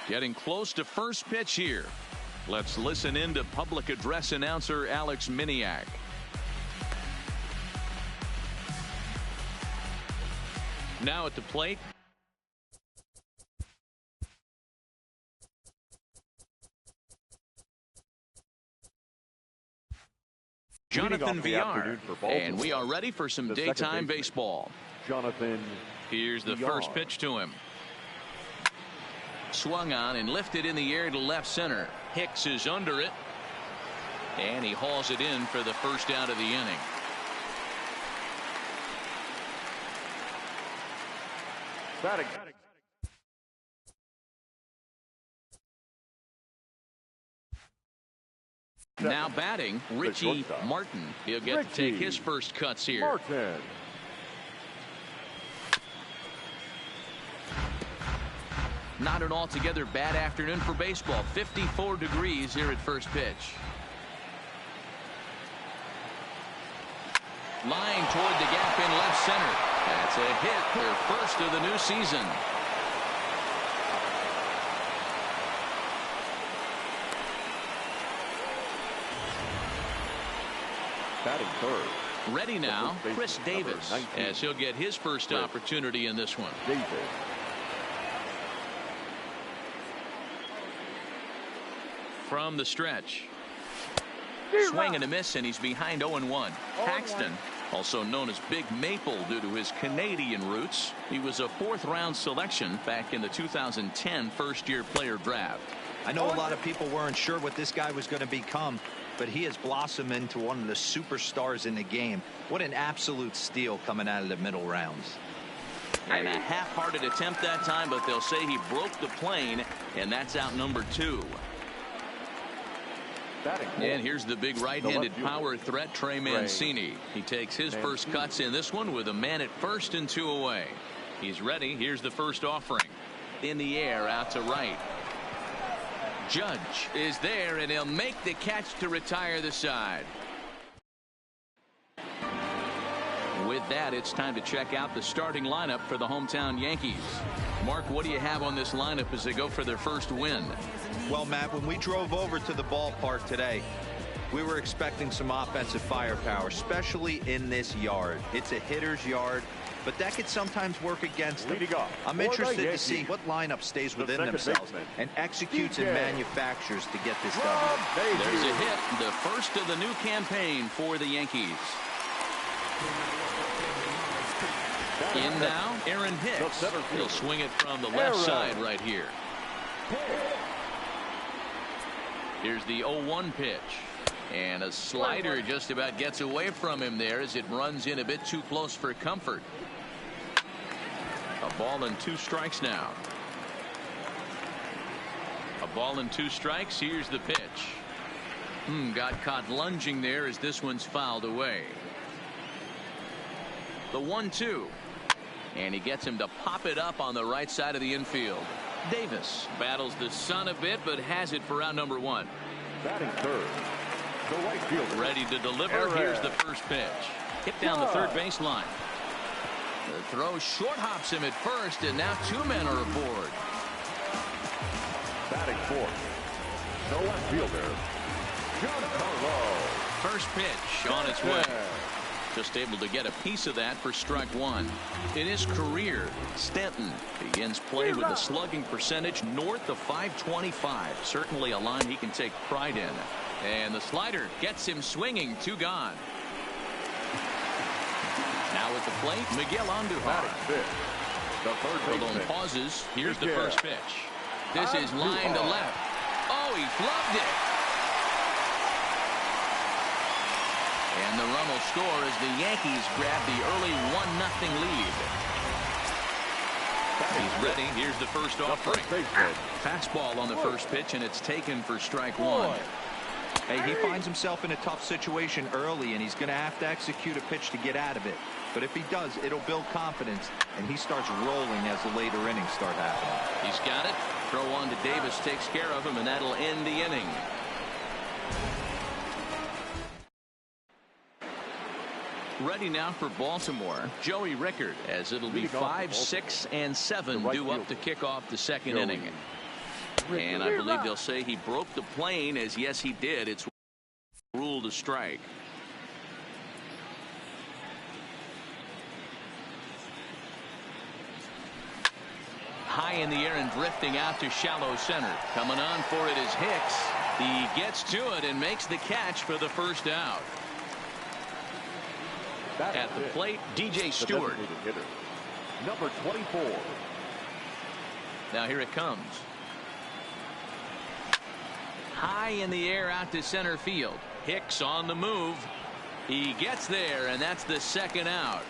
Getting close to first pitch here. Let's listen in to public address announcer Alex Miniak. Now at the plate, Jonathan Villar, and we are ready for some daytime baseball. Jonathan, here's the first pitch to him. Swung on and lifted in the air to left center. Hicks is under it, and he hauls it in for the first out of the inning. batting. Now batting, Richie Martin. He'll get to take his first cuts here. Martin. Not an altogether bad afternoon for baseball. 54 degrees here at first pitch. Lying toward the gap in left center. That's a hit, their first of the new season. Batting third. Ready now, Chris Davis, as he'll get his first opportunity in this one. Davis. From the stretch. Swing and a miss, and he's behind 0-1. Paxton, also known as Big Maple due to his Canadian roots. He was a fourth-round selection back in the 2010 first-year player draft. I know a lot of people weren't sure what this guy was going to become, but he has blossomed into one of the superstars in the game. What an absolute steal coming out of the middle rounds. And a half-hearted attempt that time, but they'll say he broke the plane, and that's out number 2. And here's the big right-handed power threat, Trey Mancini. He takes his first cuts in this one with a man at first and 2 away. He's ready. Here's the first offering. In the air, out to right. Judge is there, and he'll make the catch to retire the side. With that, it's time to check out the starting lineup for the hometown Yankees. Mark, what do you have on this lineup as they go for their first win? Well, Matt, when we drove over to the ballpark today, we were expecting some offensive firepower, especially in this yard. It's a hitter's yard, but that could sometimes work against them. I'm interested to see what lineup stays within themselves and executes and manufactures to get this done. There's a hit, the first of the new campaign for the Yankees. In now, Aaron Hicks. He'll swing it from the left side right here. Here's the 0-1 pitch. And a slider just about gets away from him there as it runs in a bit too close for comfort. A ball and 2 strikes now. A ball and 2 strikes. Here's the pitch. Got caught lunging there as this one's fouled away. The 1-2. And he gets him to pop it up on the right side of the infield. Davis battles the sun a bit, but has it for out number 1. Batting third. The right fielder. Ready to deliver. Here's the first pitch. Hit down the third baseline. The throw short hops him at first, and now 2 men are aboard. Batting fourth. The left fielder. Giancarlo. First pitch on its way. Just able to get a piece of that for strike 1. In his career, Stanton begins play with a slugging percentage north of .525. Certainly a line he can take pride in. And the slider gets him swinging. 2 gone. Now at the plate, Miguel Andujar. The third baseman pauses. Here's the first pitch. This is line to left. Oh, he flubbed it. And the run will score as the Yankees grab the early 1-0 lead. He's ready. Here's the first offering. Fastball on the first pitch, and it's taken for strike 1. Hey, he finds himself in a tough situation early, and he's going to have to execute a pitch to get out of it. But if he does, it'll build confidence, and he starts rolling as the later innings start happening. He's got it. Throw on to Davis takes care of him, and that'll end the inning. Ready now for Baltimore, Joey Rickard, as it'll be 5, 6, and 7 due up to kick off the second inning. And I believe they'll say he broke the plane, as yes he did. It's ruled a strike. High in the air and drifting out to shallow center. Coming on for it is Hicks. He gets to it and makes the catch for the first out. At the plate, DJ Stewart. Number 24. Now here it comes. High in the air out to center field. Hicks on the move. He gets there, and that's the second out.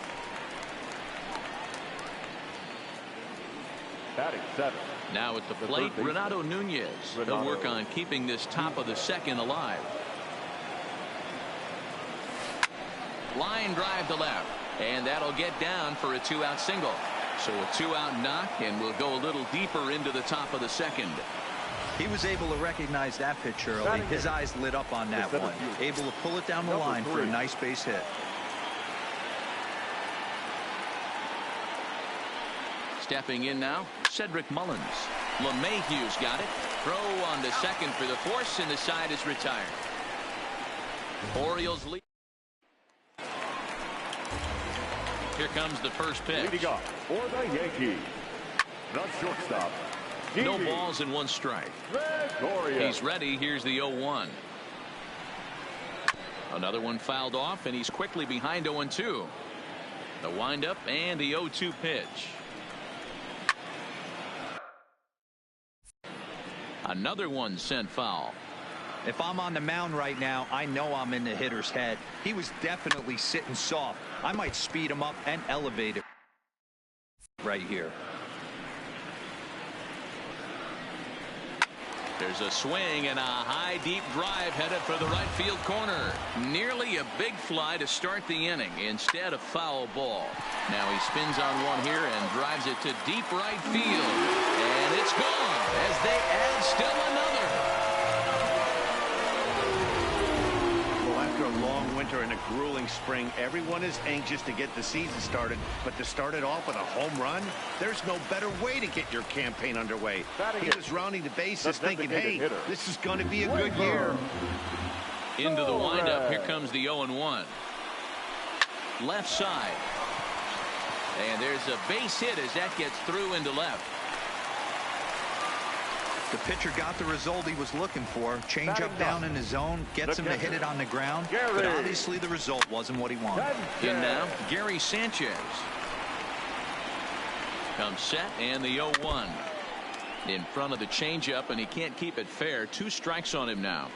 Batting 7. Now at the plate, Renato Nunez. He'll work on keeping this top of the second alive. Line drive to left, and that'll get down for a 2-out single. So a 2-out knock, and we'll go a little deeper into the top of the second. He was able to recognize that pitch early. His eyes lit up on that one. Able to pull it down the line for a nice base hit. Stepping in now, Cedric Mullins. LeMahieu's got it. Throw on to second for the force, and the side is retired. Orioles lead. Here comes the first pitch. Leading off for the Yankees, the shortstop. No balls and 1 strike. He's ready. Here's the 0-1. Another one fouled off, and he's quickly behind 0-2. The windup and the 0-2 pitch. Another one sent foul. If I'm on the mound right now, I know I'm in the hitter's head. He was definitely sitting soft. I might speed him up and elevate it right here. There's a swing and a high deep drive headed for the right field corner. Nearly a big fly to start the inning. Instead, a foul ball. Now he spins on one here and drives it to deep right field. And it's gone as they add still another. After a long winter and a grueling spring, everyone is anxious to get the season started, but to start it off with a home run, there's no better way to get your campaign underway. He was rounding the bases thinking, hey, this is going to be a good year. Into the windup. Here comes the 0-1. Left side. And there's a base hit as that gets through into left. The pitcher got the result he was looking for. Change up down in his zone, gets him to hit it on the ground, but obviously the result wasn't what he wanted. In now, Gary Sanchez. Comes set, and the 0-1. In front of the changeup, and he can't keep it fair. 2 strikes on him now.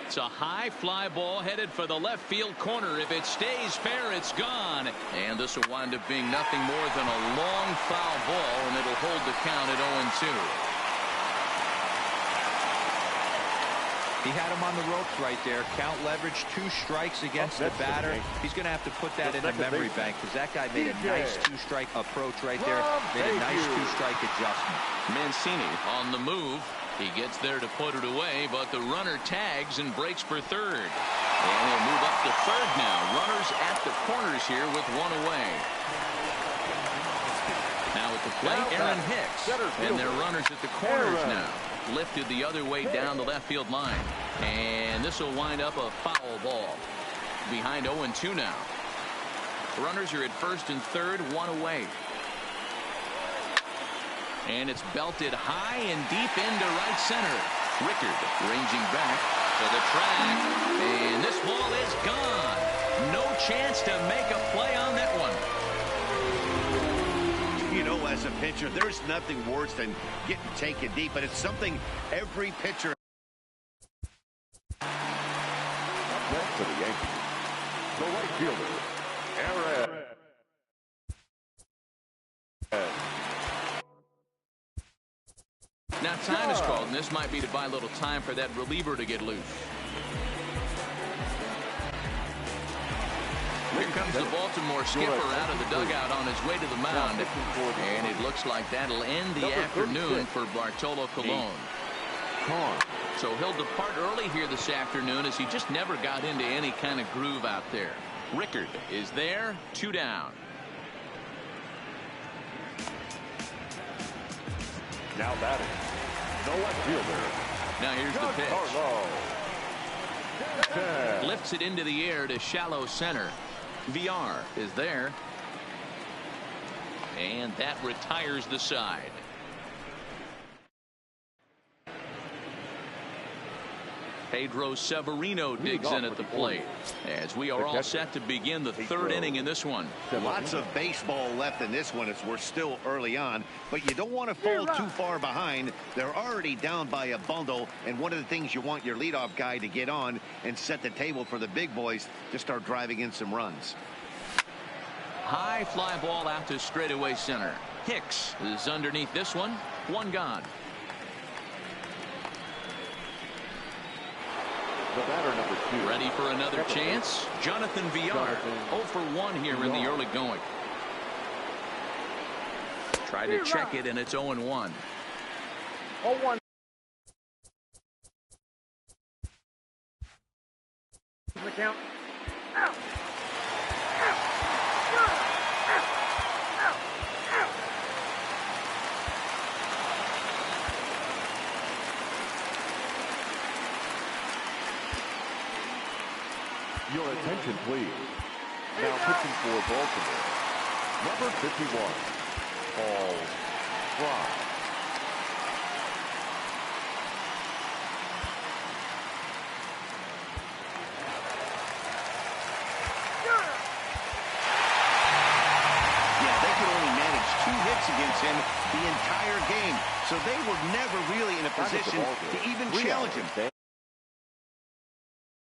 It's a high fly ball headed for the left field corner. If it stays fair, it's gone. And this will wind up being nothing more than a long foul ball, and it'll hold the count at 0-2. He had him on the ropes right there. Count leverage, 2 strikes against the batter. He's going to have to put that in the memory bank because that guy made a nice 2-strike approach right there. Made a nice 2-strike adjustment. Mancini on the move. He gets there to put it away, but the runner tags and breaks for third. And he'll move up to third now. Runners at the corners here with 1 away. Now at the plate, Aaron Hicks. And their runners at the corners now. Lifted the other way down the left field line. And this will wind up a foul ball. Behind 0-2 now. Runners are at first and third, 1 away. And it's belted high and deep into right center. Rickard ranging back to the track. And this ball is gone. No chance to make a play on that one. You know, as a pitcher, there's nothing worse than getting taken deep, but it's something every pitcher. Up next for the Yankees, the right fielder, Aaron. Now time is called, and this might be to buy a little time for that reliever to get loose. Here comes the Baltimore skipper out of the dugout on his way to the mound. And it looks like that'll end the afternoon for Bartolo Colon. So he'll depart early here this afternoon as he just never got into any kind of groove out there. Rickard is there, 2 down. Now batting, the left fielder. Now here's the pitch. Giancarlo. Lifts it into the air to shallow center. VR is there. And that retires the side. Pedro Severino digs in at the plate as we are all set to begin the third inning in this one. Lots of baseball left in this one as we're still early on, but you don't want to fall too far behind. They're already down by a bundle, and one of the things you want your leadoff guy to get on and set the table for the big boys to start driving in some runs. High fly ball out to straightaway center. Hicks is underneath this one. One gone. The batter, number 2. Ready for another chance. Jonathan VR 0 for 1 here in the early going. Tried to check it, and it's 0-1. 0-1. The count. Out. Your attention, please. Now pitching for Baltimore, number 51, Paul Fry. Yeah, they could only manage 2 hits against him the entire game, so they were never really in a position to even challenge him.